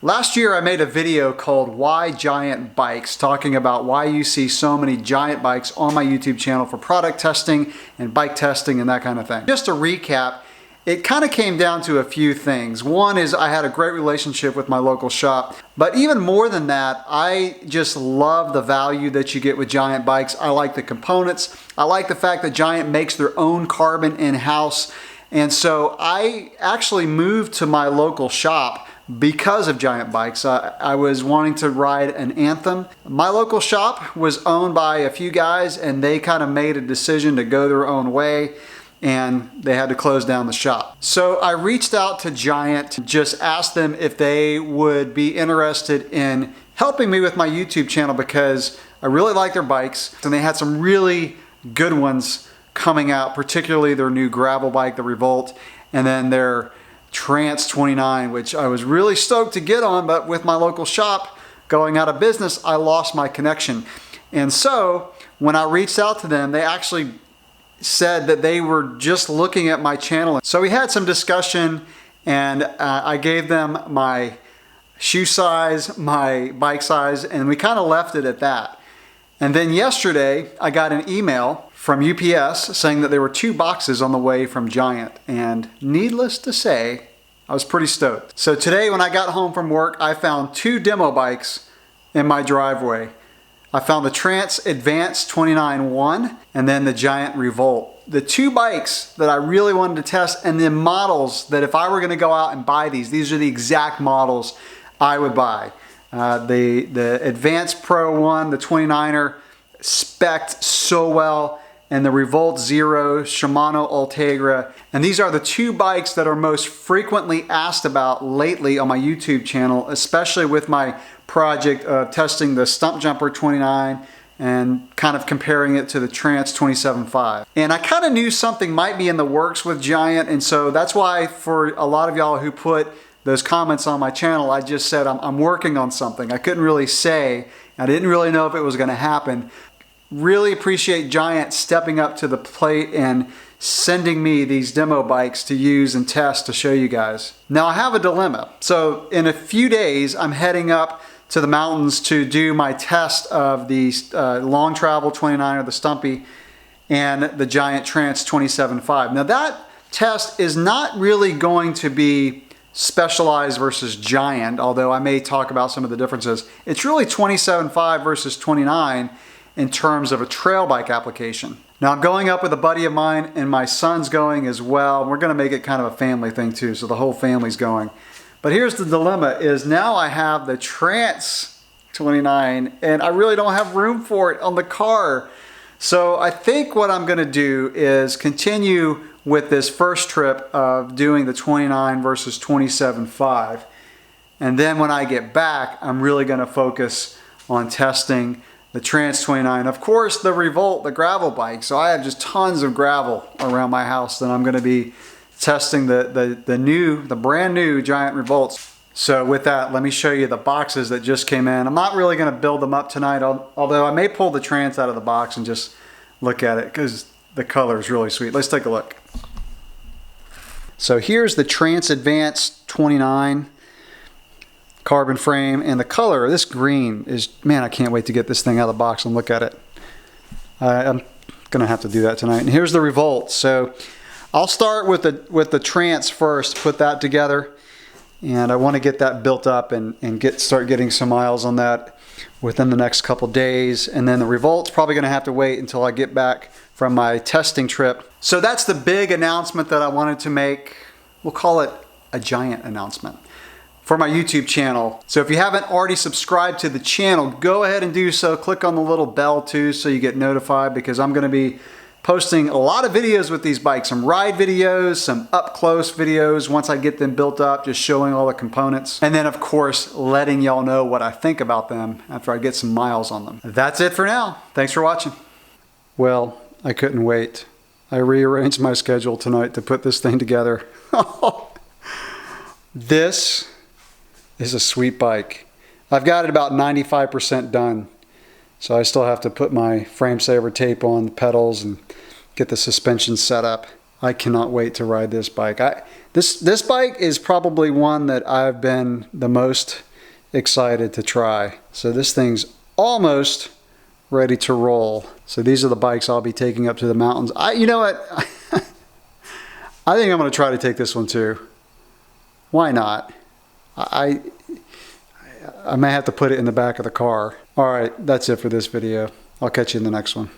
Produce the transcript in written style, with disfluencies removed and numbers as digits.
Last year I made a video called Why Giant Bikes, talking about why you see so many Giant bikes on my YouTube channel for product testing and bike testing and that kind of thing. Just to recap, it kind of came down to a few things. One is I had a great relationship with my local shop, but even more than that, I just love the value that you get with Giant bikes. I like the components. I like the fact that Giant makes their own carbon in-house. And so I actually moved to my local shop because of Giant bikes. I was wanting to ride an Anthem. My local shop was owned by a few guys and they kind of made a decision to go their own way and they had to close down the shop. So I reached out to Giant, just asked them if they would be interested in helping me with my YouTube channel because I really like their bikes and they had some really good ones coming out, particularly their new gravel bike, the Revolt, and then their Trance 29, which I was really stoked to get on, but with my local shop going out of business, I lost my connection. And so when I reached out to them, they actually said that they were just looking at my channel. So we had some discussion and I gave them my shoe size, my bike size, and we kind of left it at that. And then yesterday I got an email from UPS saying that there were 2 boxes on the way from Giant, and needless to say, I was pretty stoked. So today when I got home from work, I found 2 demo bikes in my driveway. I found the Trance Advance 29-1 and then the Giant Revolt. The 2 bikes that I really wanted to test, and the models that if I were gonna go out and buy these are the exact models I would buy. The Advance Pro 1, the 29er, spec'd so well, and the Revolt Zero, Shimano Ultegra. And these are the 2 bikes that are most frequently asked about lately on my YouTube channel, especially with my project of testing the Stumpjumper 29 and kind of comparing it to the Trance 27.5. And I kind of knew something might be in the works with Giant, and so that's why for a lot of y'all who put those comments on my channel, I just said I'm working on something. I couldn't really say, I didn't really know if it was gonna happen. Really appreciate Giant stepping up to the plate and sending me these demo bikes to use and test to show you guys. Now I have a dilemma. So in a few days, I'm heading up to the mountains to do my test of the Long Travel 29 or the Stumpy and the Giant Trance 27.5. Now that test is not really going to be Specialized versus Giant, although I may talk about some of the differences. It's really 27.5 versus 29 in terms of a trail bike application. Now I'm going up with a buddy of mine and my son's going as well. We're gonna make it kind of a family thing too, so the whole family's going. But here's the dilemma is now I have the Trance 29 and I really don't have room for it on the car. So I think what I'm gonna do is continue with this first trip of doing the 29 versus 27.5. And then when I get back, I'm really gonna focus on testing the Trance 29. Of course, the Revolt, the gravel bike. So I have just tons of gravel around my house that I'm gonna be testing the brand new Giant Revolts. So with that, let me show you the boxes that just came in. I'm not really gonna build them up tonight, although I may pull the Trance out of the box and just look at it because the color is really sweet. Let's take a look. So here's the Trance Advance 29 carbon frame, and the color, this green is, man, I can't wait to get this thing out of the box and look at it. I'm gonna have to do that tonight. And here's the Revolt. So I'll start with the Trance first, put that together, and I want to get that built up and start getting some miles on that within the next couple days. And then the Revolt's probably gonna have to wait until I get back from my testing trip. So that's the big announcement that I wanted to make. We'll call it a Giant announcement for my YouTube channel. So if you haven't already subscribed to the channel, go ahead and do so. Click on the little bell too so you get notified, because I'm gonna be posting a lot of videos with these bikes, some ride videos, some up close videos once I get them built up, just showing all the components. And then of course, letting y'all know what I think about them after I get some miles on them. That's it for now. Thanks for watching. Well, I couldn't wait. I rearranged my schedule tonight to put this thing together. This is a sweet bike. I've got it about 95% done. So I still have to put my frame saver tape on the pedals and get the suspension set up. I cannot wait to ride this bike. This bike is probably one that I've been the most excited to try. So this thing's almost ready to roll. So these are the bikes I'll be taking up to the mountains. You know what? I think I'm going to try to take this one too. Why not? I may have to put it in the back of the car. All right, that's it for this video. I'll catch you in the next one.